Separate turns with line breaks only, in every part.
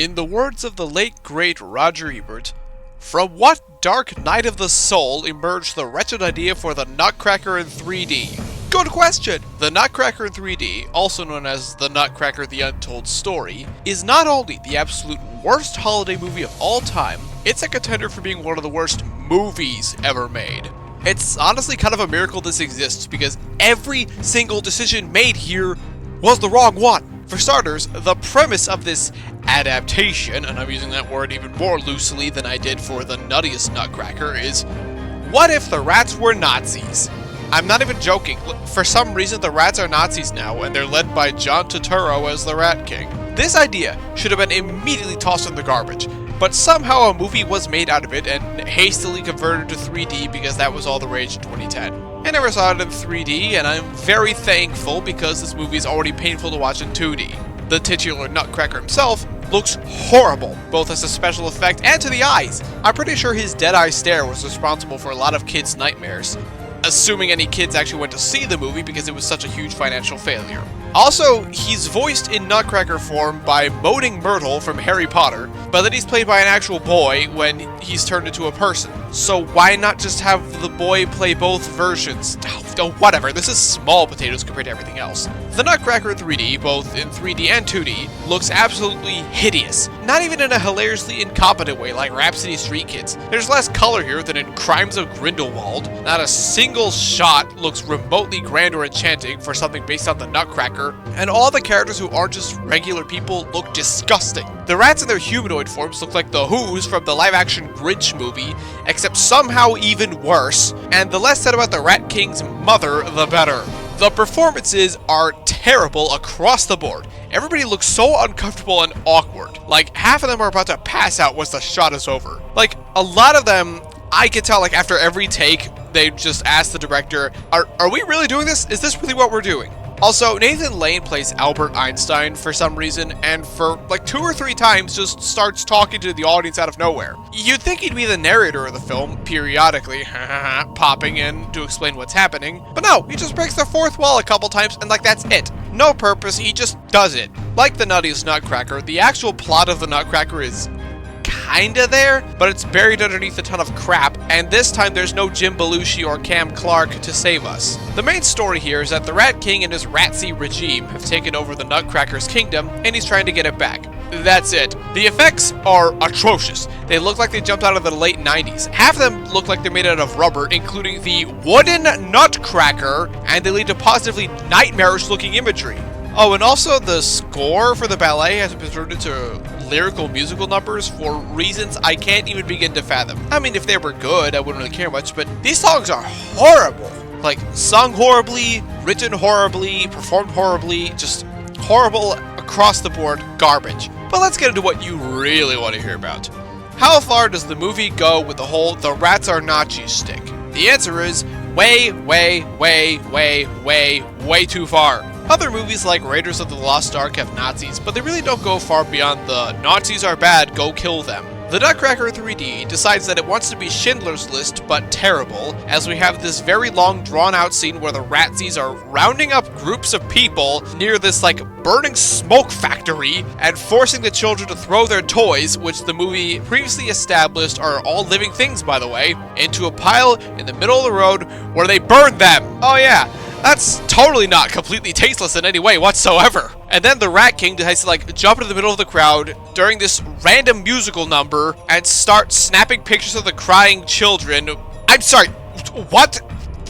In the words of the late great Roger Ebert, from what dark night of the soul emerged the wretched idea for the Nutcracker in 3D? Good question! The Nutcracker in 3D, also known as The Nutcracker The Untold Story, is not only the absolute worst holiday movie of all time, it's a contender for being one of the worst movies ever made. It's honestly kind of a miracle this exists because every single decision made here was the wrong one. For starters, the premise of this adaptation, and I'm using that word even more loosely than I did for the nuttiest Nutcracker, is what if the rats were Nazis? I'm not even joking. For some reason, the rats are Nazis now, and they're led by John Turturro as the Rat King. This idea should have been immediately tossed in the garbage, but somehow a movie was made out of it and hastily converted to 3D because that was all the rage in 2010. I never saw it in 3D, and I'm very thankful because this movie is already painful to watch in 2D. The titular Nutcracker himself looks horrible, both as a special effect and to the eyes. I'm pretty sure his dead-eye stare was responsible for a lot of kids' nightmares. Assuming any kids actually went to see the movie because it was such a huge financial failure. Also, he's voiced in Nutcracker form by Moaning Myrtle from Harry Potter, but then he's played by an actual boy when he's turned into a person. So why not just have the boy play both versions? Oh, whatever, this is small potatoes compared to everything else. The Nutcracker 3D, both in 3D and 2D, looks absolutely hideous. Not even in a hilariously incompetent way like Rhapsody Street Kids. There's less color here than in Crimes of Grindelwald. Not a single shot looks remotely grand or enchanting for something based on the Nutcracker, and all the characters who aren't just regular people look disgusting. The rats in their humanoid forms look like the Who's from the live-action Grinch movie, except somehow even worse, and the less said about the Rat King's mother, the better. The performances are terrible across the board. Everybody looks so uncomfortable and awkward. Like, half of them are about to pass out once the shot is over. Like, a lot of them, I can tell, like, after every take, they just ask the director, are we really doing this? Is this really what we're doing? Also, Nathan Lane plays Albert Einstein for some reason, and for like 2 or 3 times just starts talking to the audience out of nowhere. You'd think he'd be the narrator of the film, periodically popping in to explain what's happening, but no, he just breaks the fourth wall a couple times and like that's it. No purpose, he just does it. Like the nuttiest Nutcracker, the actual plot of the Nutcracker is kinda there, but it's buried underneath a ton of crap, and this time there's no Jim Belushi or Cam Clark to save us. The main story here is that the Rat King and his Ratsy regime have taken over the Nutcracker's kingdom, and he's trying to get it back. That's it. The effects are atrocious. They look like they jumped out of the late 90s. Half of them look like they're made out of rubber, including the wooden Nutcracker, and they lead to positively nightmarish looking imagery. Oh, and also the score for the ballet has been turned into lyrical musical numbers for reasons I can't even begin to fathom. I mean, if they were good, I wouldn't really care much, but these songs are horrible. Like, sung horribly, written horribly, performed horribly, just horrible across the board garbage. But let's get into what you really want to hear about. How far does the movie go with the whole "the rats are Nazis" stick? The answer is way, way, way, way, way, way too far. Other movies like Raiders of the Lost Ark have Nazis, but they really don't go far beyond the Nazis are bad, go kill them. The Nutcracker 3D decides that it wants to be Schindler's List, but terrible, as we have this very long drawn-out scene where the Ratsies are rounding up groups of people near this, like, burning smoke factory and forcing the children to throw their toys, which the movie previously established are all living things, by the way, into a pile in the middle of the road where they burn them. Oh yeah. That's totally not completely tasteless in any way whatsoever. And then the Rat King decides to like jump into the middle of the crowd during this random musical number and start snapping pictures of the crying children. I'm sorry, what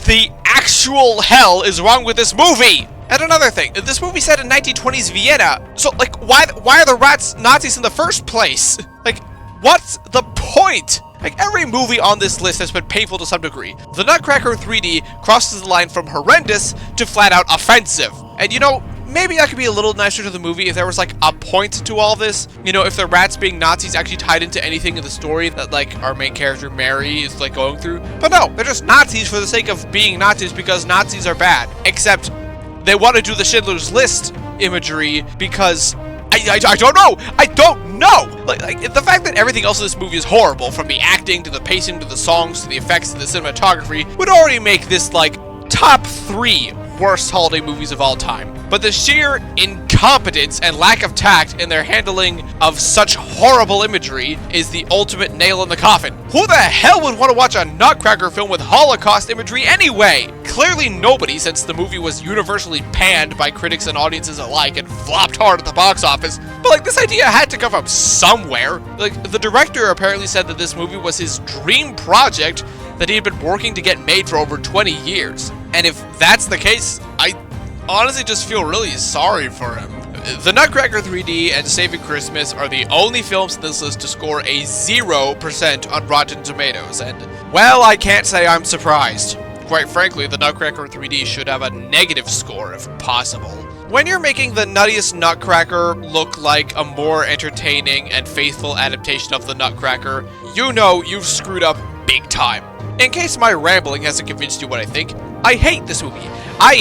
the actual hell is wrong with this movie? And another thing, this movie set in 1920s Vienna, so like why are the rats Nazis in the first place? Like, what's the point? Like, every movie on this list has been painful to some degree. The Nutcracker 3D crosses the line from horrendous to flat-out offensive. And you know, maybe I could be a little nicer to the movie if there was like a point to all this. You know, if the rats being Nazis actually tied into anything in the story that like our main character Mary is like going through. But no, they're just Nazis for the sake of being Nazis because Nazis are bad. Except they want to do the Schindler's List imagery because I don't know. I don't know. Like the fact that everything else in this movie is horrible, from the acting to the pacing to the songs to the effects to the cinematography, would already make this like top 3 worst holiday movies of all time. But the sheer incompetency incompetence and lack of tact in their handling of such horrible imagery is the ultimate nail in the coffin. Who the hell would want to watch a Nutcracker film with Holocaust imagery anyway? Clearly nobody, since the movie was universally panned by critics and audiences alike and flopped hard at the box office. But like, this idea had to come from somewhere. Like, the director apparently said that this movie was his dream project that he had been working to get made for over 20 years. And if that's the case, I honestly just feel really sorry for him. The Nutcracker 3D and Saving Christmas are the only films in this list to score a 0% on Rotten Tomatoes, and, well, I can't say I'm surprised. Quite frankly, the Nutcracker 3D should have a negative score if possible. When you're making the nuttiest Nutcracker look like a more entertaining and faithful adaptation of the Nutcracker, you know you've screwed up big time. In case my rambling hasn't convinced you what I think, I hate this movie. I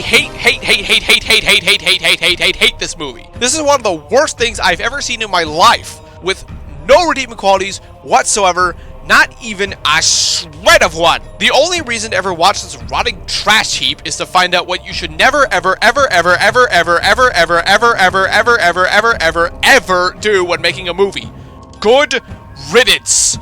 hate this movie. This is one of the worst things I've ever seen in my life, with no redeeming qualities whatsoever, not even a shred of one. The only reason to ever watch this rotting trash heap is to find out what you should never ever do when making a movie. Good riddance.